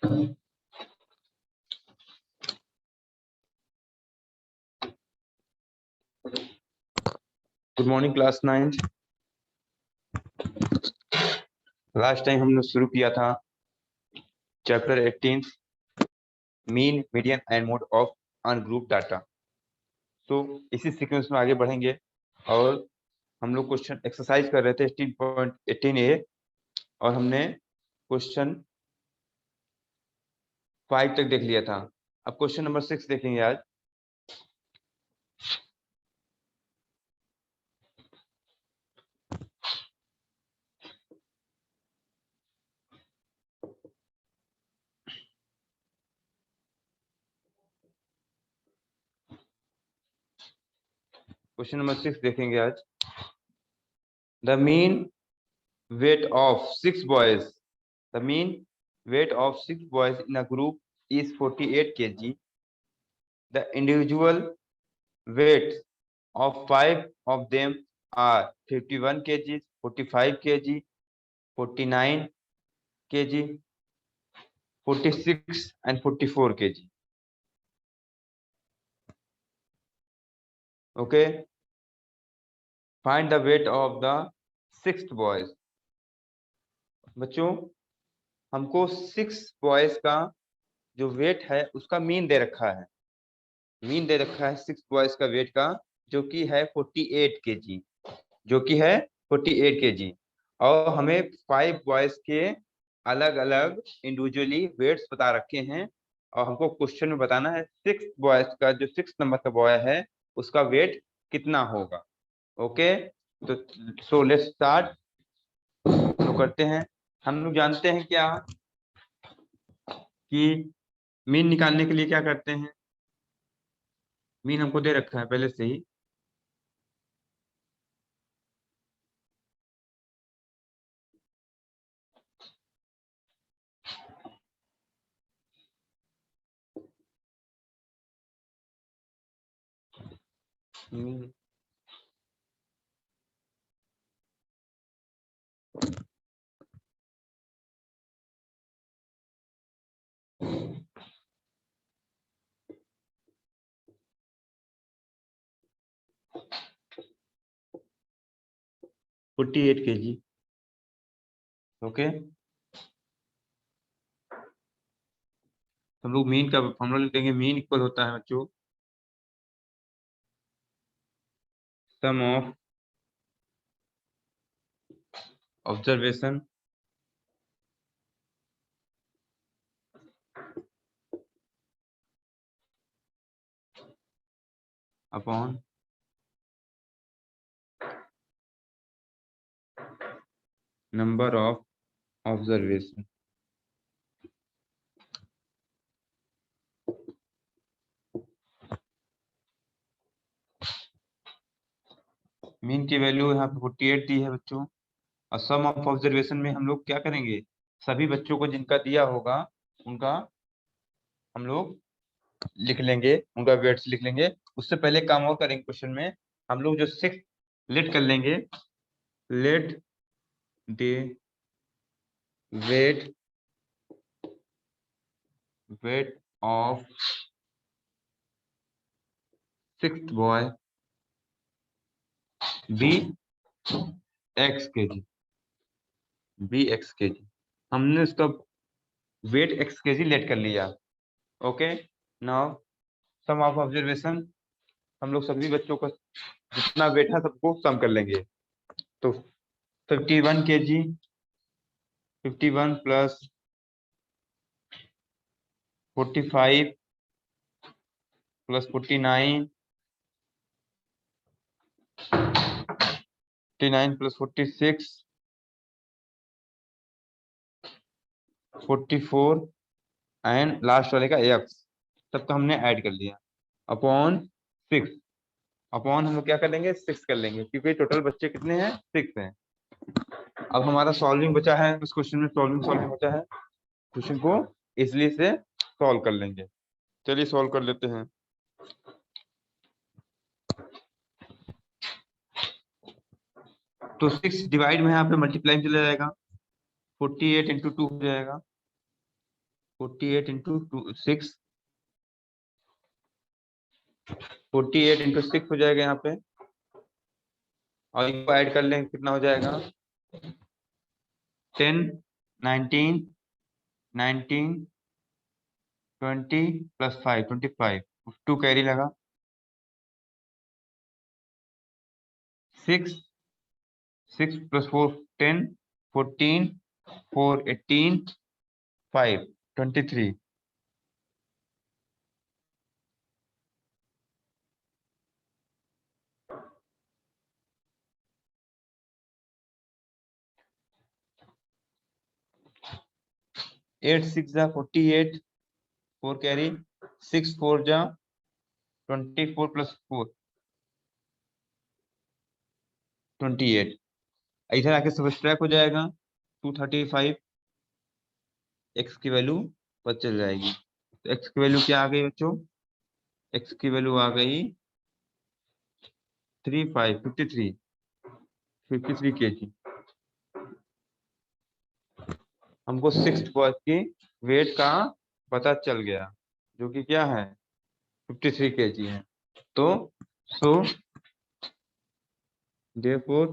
Good morning class 9। Last time हमने शुरू किया था chapter 18 mean median and mode of ungroup data. तो इसी सीक्वेंस में आगे बढ़ेंगे और हम लोग क्वेश्चन एक्सरसाइज कर रहे थे 18.18a और हमने क्वेश्चन 5 तक देख लिया था। अब क्वेश्चन नंबर 6 देखेंगे आज। क्वेश्चन नंबर 6 देखेंगे आज। The mean weight of 6 boys the mean weight of 6 boys in a group is 48 kg. The individual weights of 5 of them are 51 kg, 45 kg, 49 kg, 46 and 44 kg. Okay, find the weight of the sixth boys. बच्चों हमको 6 boys का जो wait है उसका mean they रखा है। Mean they रखा है 6 बॉयज का वेट का, जो कि है 48 केजी, जो कि है 48 केजी। और हमें 5 बॉयज के अलग अलग इंडिविजुअली वेट्स बता रखे हैं और हमको क्वेश्चन में बताना है 6 बॉयज का जो 6 नंबर का बॉय है उसका वेट कितना होगा। ओके, तो सो लेट्स स्टार्ट। तो करते हैं। हम लोग जानते हैं क्या कि मीन निकालने के लिए क्या करते हैं। मीन हमको दे रखा है पहले से ही। Mean 48 KG. ओके, हम लोग मीन का फॉर्मूला लिख देंगे। मीन इक्वल होता है बच्चों sum of observation upon number of observation. Mean की वैल्यू यहाँ पे 48 दी है बच्चों, और सम ऑफ ऑब्जर्वेशन में हम लोग क्या करेंगे, सभी बच्चों को जिनका दिया होगा उनका हम लोग लिख लेंगे, उनका वेट्स लिख लेंगे। उससे पहले काम और करेंगे। क्वेश्चन में हम लोग जो 6 लेट कर लेंगे, let the weight of 6th boy be X kg, be X kg. हमने उसका वेट एक्स केजी लेट कर लिया। Okay, now sum of observation, हम लोग सभी बच्चों का जितना वेट है सबको सम कर लेंगे। तो 51 KG, 51 plus 45 plus 49, 49 plus 46, 44 and last वाले का एक्स, सबका हमने ऐड कर लिया अपॉन 6। अपॉन हम लोग क्या कर लेंगे, 6 कर लेंगे, क्योंकि टोटल बच्चे कितने हैं, 6 हैं। अब हमारा सॉल्विंग बचा है, उस क्वेश्चन में सॉल्विंग बचा है। क्वेश्चन को इसलिए से सॉल्व कर लेंगे। चलिए सॉल्व कर लेते हैं। तो 6 डिवाइड में यहाँ पे मल्टीप्लाई में चला जाएगा, 48 इंटू 2 हो जाएगा। 48 इंटू 6, 48 इंटू 6 हो जाएगा यहाँ पे, और इनको ऐड कर लें कितना हो जाएगा 10, 19, 19, 20 प्लस 5, 25, 2 कैरी लगा, 6, 6 प्लस 4 10, 14, 4 18, 5 23, 8 6 जा 48, 4 कैरी, 6 4 जा 24 प्लस 4 28, इधर आके सब्ट्रैक्ट हो जाएगा 235, एक्स की वैल्यू पता चल जाएगी। तो एक्स की वैल्यू क्या आ गई बच्चों, एक्स की वैल्यू आ गई 53 केजी। हमको 6th बॉय की वेट का पता चल गया, जो कि क्या है 53 केजी है। तो सो therefore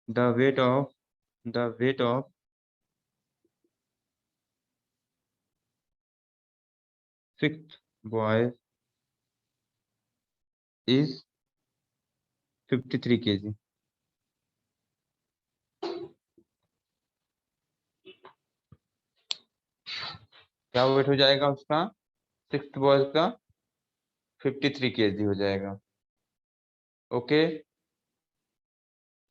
the weight of 6th boy is 53 kg। क्या वेट हो जाएगा उसका 6th बॉय का 53 केजी हो जाएगा। ओके,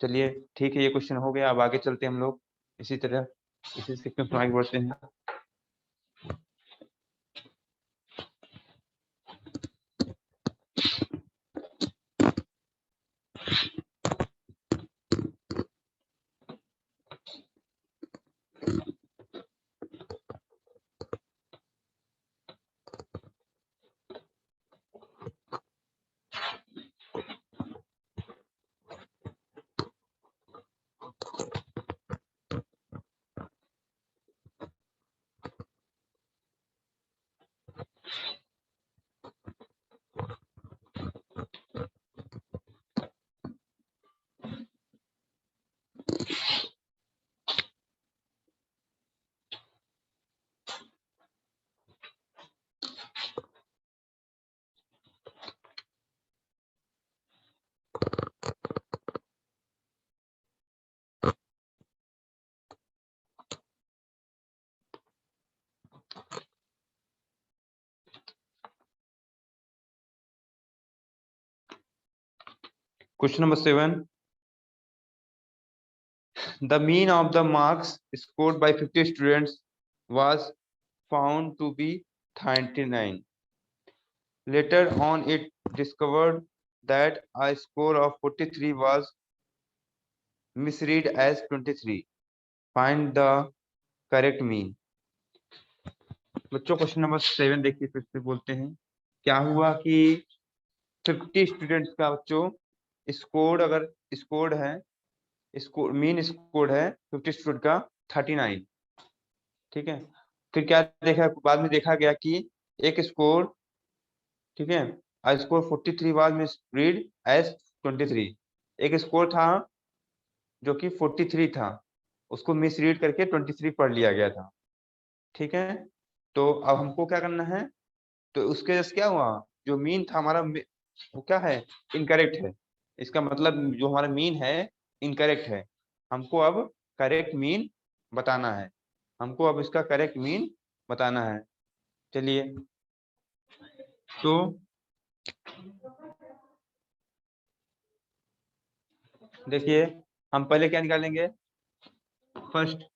चलिए ठीक है, ये क्वेश्चन हो गया। अब आगे चलते हैं हम लोग इसी तरह इसी सीक्वेंस में आगे बढ़ते हैं। Question number 7, the mean of the marks scored by 50 students was found to be 39. Later on it discovered that a score of 43 was misread as 23. Find the correct mean। बच्चों क्वेश्चन नंबर 7 देखिए, फिर से बोलते हैं। क्या हुआ कि 50 students का बच्चों स्कोर, अगर स्कोर है, स्कोर मीन स्कोर है 50 स्टूडेंट का 39, ठीक है। फिर क्या देखा, बाद में देखा गया कि एक स्कोर, ठीक है, स्कोर 43 वाज मिसरीड एज 23। एक स्कोर था जो कि 43 था, उसको मिसरीड करके 23 पढ़ लिया गया था, ठीक है। तो अब हमको क्या करना है, तो उसके वजह से क्या हुआ, जो मीन था हमारा वो क्या है, इनकरेक्ट है। इसका मतलब जो हमारा मीन है इनकरेक्ट है। हमको अब करेक्ट मीन बताना है, हमको अब इसका करेक्ट मीन बताना है। चलिए, तो देखिए, हम पहले क्या निकालेंगे, first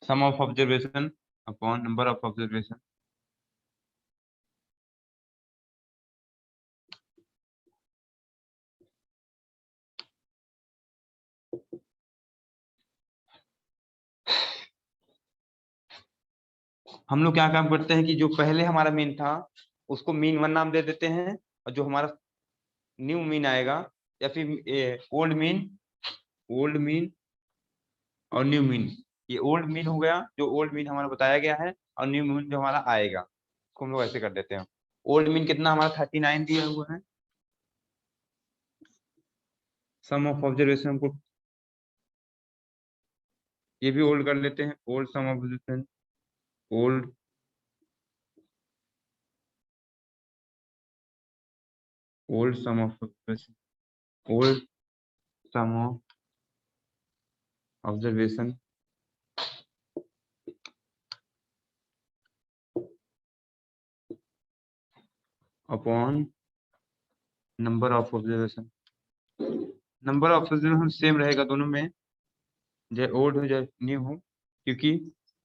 sum of observation upon number of observation. हम लोग क्या काम करते हैं कि जो पहले हमारा मीन था उसको मीन वन नाम दे देते हैं, और जो हमारा न्यू मीन आएगा या फिर ओल्ड मीन और न्यू मीन, ये ओल्ड मीन हो गया जो ओल्ड मीन हमारा बताया गया है, और न्यू मीन जो हमारा आएगा उसको हम लोग ऐसे कर देते हैं। ओल्ड मीन कितना हमारा 39 दिया हुआ है। सम ऑफ ऑब्जर्वेशन हमको ये भी ओल्ड कर लेते हैं, old sum of observation, old old sum of observation, old sum of observation upon number of observation. Number of observation same रहेगा दोनों में, चाहे ओल्ड हो चाहे न्यू हो, क्योंकि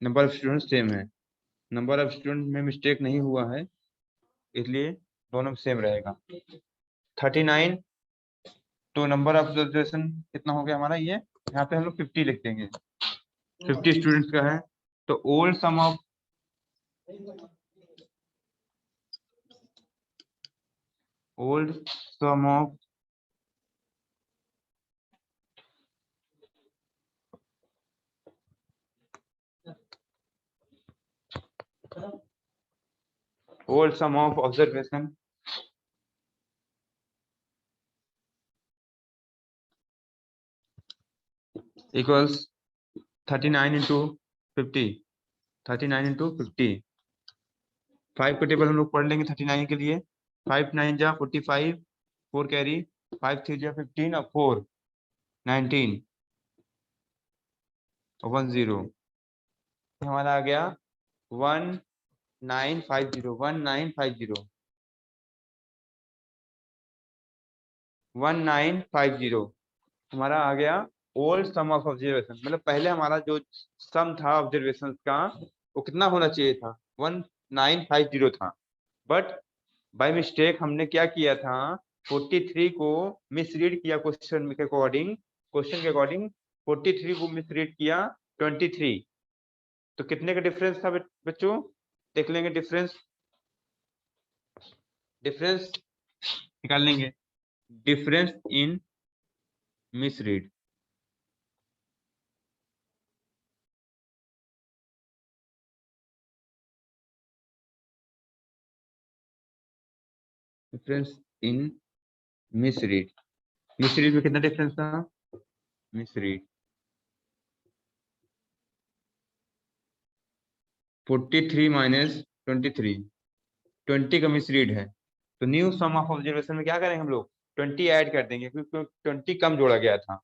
नंबर ऑफ स्टूडेंट सेम है। नंबर ऑफ स्टूडेंट में मिस्टेक नहीं हुआ है, इसलिए दोनों सेम रहेगा। 39 तो नंबर ऑफ ऑब्जर्वेशन कितना हो गया हमारा, ये यहाँ पे हम लोग 50 लिख देंगे, 50 स्टूडेंट्स का है। तो old sum of old sum of observation equals 39 into 50, 39 into 50। 5 का टेबल हम लोग पढ़ लेंगे 39 के लिए। 5 9 जा 45, 4 कैरी, 5 3 जा 15 और 4 19 और 1 0, हमारा आ गया 1950, 1950, 1950 हमारा आ गया ओल्ड सम ऑफ ऑब्जर्वेशन। मतलब पहले हमारा जो सम था ऑब्जर्वेशन का वो कितना होना चाहिए था, 1950 था, बट बाय मिस्टेक हमने क्या किया था, 43 को मिसरीड किया क्वेश्चन के अकॉर्डिंग 43 को मिसरीड किया 23। तो कितने का डिफरेंस था बच्चों, देख लेंगे डिफरेंस निकाल लेंगे। Difference in misread, difference in misread, misread में कितना डिफरेंस था, मिसरीड 43 माइनस 23, 20 का मिसरीड है। तो न्यू सम ऑफ ऑब्जर्वेशन में क्या करेंगे हम लोग, 20 ऐड कर देंगे, क्योंकि 20 कम जोड़ा गया था,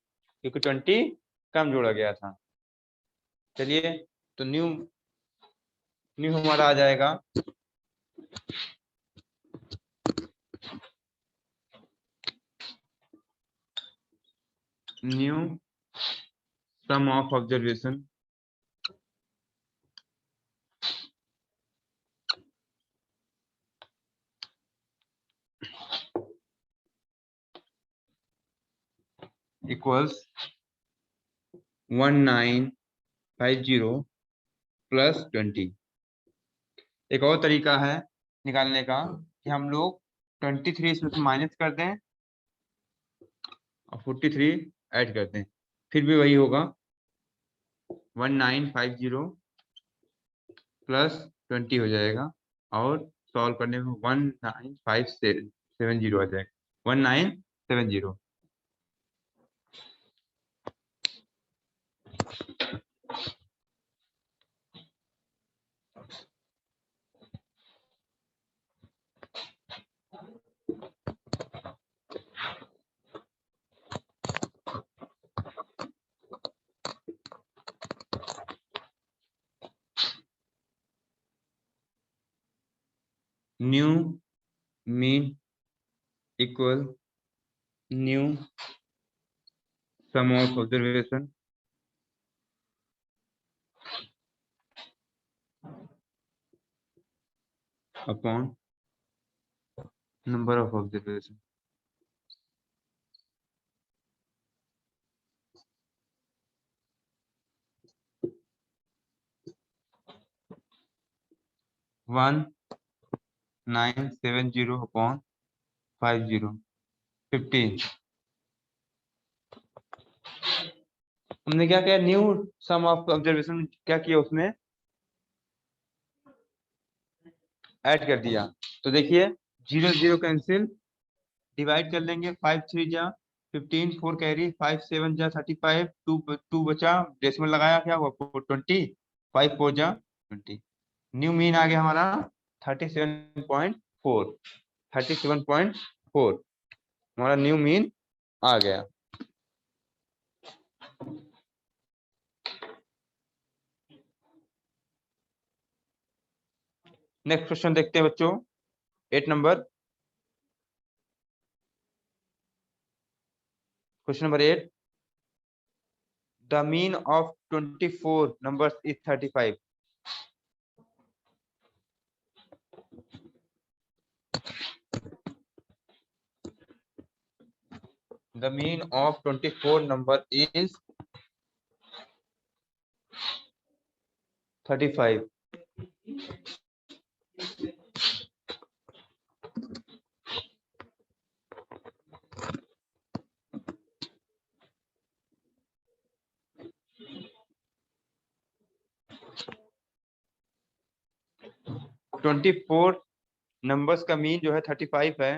क्योंकि 20 कम जोड़ा गया था। चलिए, तो न्यू न्यू हमारा आ जाएगा new sum of observation equals 1950 plus 20। एक और तरीका है निकालने का कि हम लोग 23 इसमें से माइनस कर दें और 43 ऐड कर दें, फिर भी वही होगा 1950 प्लस 20 हो जाएगा, और सॉल्व करने में 19570 आ जाएगा, 1970। New mean equal new sum of observation upon number of observation. One 970 upon 50 15। हमने क्या किया, न्यू सम ऑफ ऑब्जर्वेशन क्या किया, उसमें ऐड कर दिया। तो देखिए 0 0 कैंसिल, डिवाइड कर लेंगे, 5 3 जा 15, 4 कैरी, 5 7 जा 35, 2 बचा, डेसिमल लगाया, क्या हुआ 20, 5 4 जा 20। न्यू मीन आ गया हमारा 37.4, 37.4 हमारा न्यू मीन आ गया। नेक्स्ट क्वेश्चन देखते हैं बच्चों, 8 number, question number 8, the mean of 24 numbers is 35। The mean of 24 number is 35। 24 numbers का मीन जो है 35 है।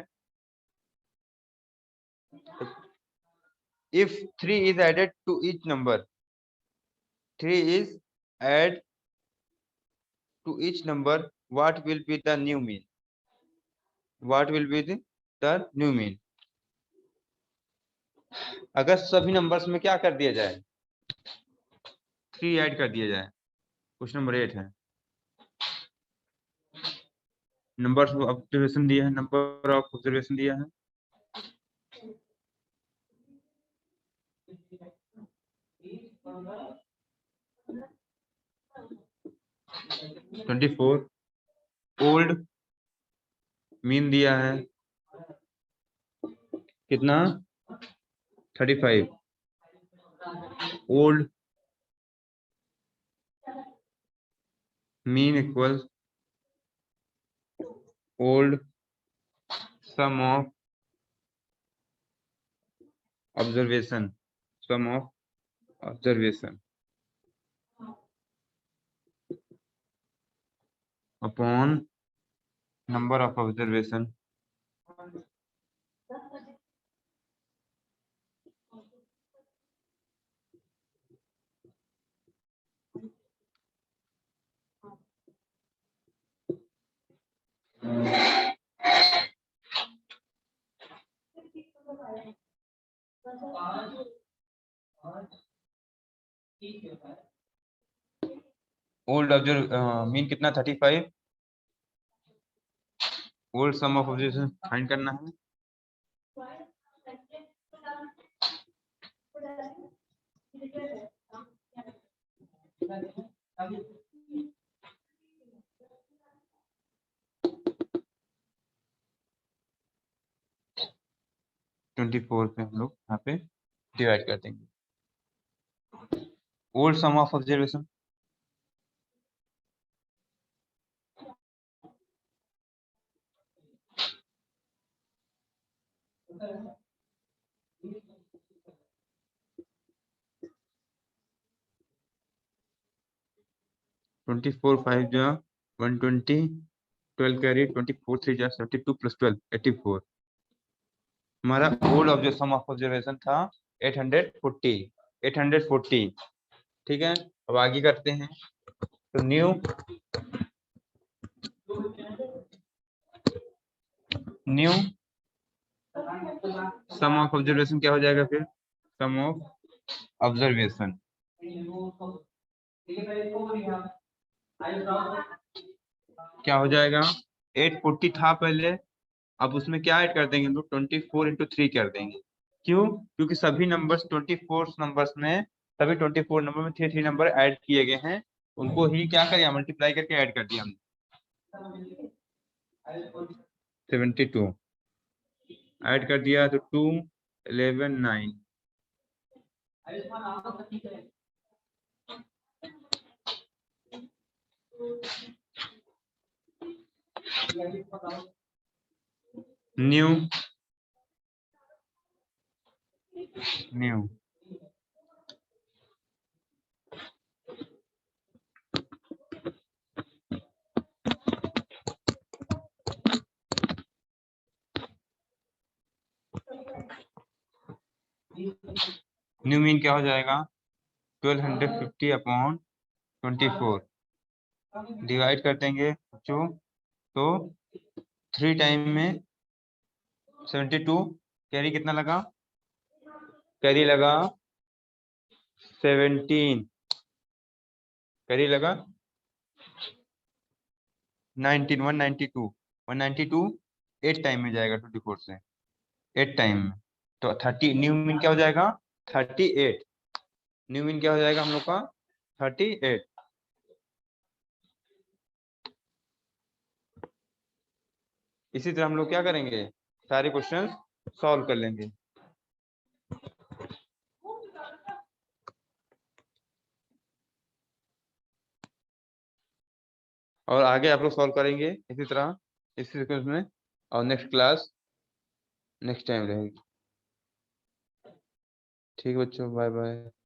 If 3 is added to each number, 3 is add to each number, what will be the new mean? What will be the new mean? अगर सभी numbers में क्या कर दिया जाए, 3 ऐड कर दिया जाए। क्वेश्चन नंबर 8 है, नंबर ऑफ ऑब्जर्वेशन दिया है, नंबर ऑफ ऑब्जर्वेशन दिया है, $24। ओल्ड मीन दिया है कितना, 35। Old mean equal old sum of observation, sum of observation upon number of observation. Old observe mean कितना, 35। Old sum of observation find करना है। $24 पे हम लोग यहाँ पे डिवाइड कर देंगे। ओल्ड सम ऑफ ऑब्जर्वेशन, $24 5 जा 120, 12 कैरी, 24 3 जा 32 प्लस 12 84। हमारा old observe sum of observation था 840। ठीक है, अब आगे करते हैं। तो न्यू सम ऑफ ऑब्जर्वेशन क्या हो जाएगा फिर, सम ऑफ ऑब्जर्वेशन क्या हो जाएगा, 840 था पहले, अब उसमें क्या ऐड कर देंगे हम लोग, 24 इंटू 3 कर देंगे। क्यों, क्योंकि सभी नंबर्स 24 नंबर्स में, सभी 24 नंबर में 3 3 नंबर ऐड किए गए हैं, उनको ही क्या करें, मल्टीप्लाई करके ऐड कर दिया हमने। 72 ऐड कर दिया तो 2 11 9 न्यू न्यू न्यू मीन क्या हो जाएगा 1250 अपॉन 24 डिवाइड कर देंगे बच्चों तो 3 टाइम में 72 कैरी कितना लगा कैरी लगा 17 कैरी लगा 192 8 टाइम में जाएगा 24 से 8 टाइम में तो 30 न्यू मीन क्या हो जाएगा 38 न्यू मीन क्या हो जाएगा हम लोग का 38 इसी तरह हम लोग क्या करेंगे सारे क्वेश्चन सॉल्व कर लेंगे और आगे आप लोग सॉल्व करेंगे इसी तरह इस सीक्वेंस में और नेक्स्ट क्लास नेक्स्ट टाइम रहेगी ठीक है बच्चों बाय बाय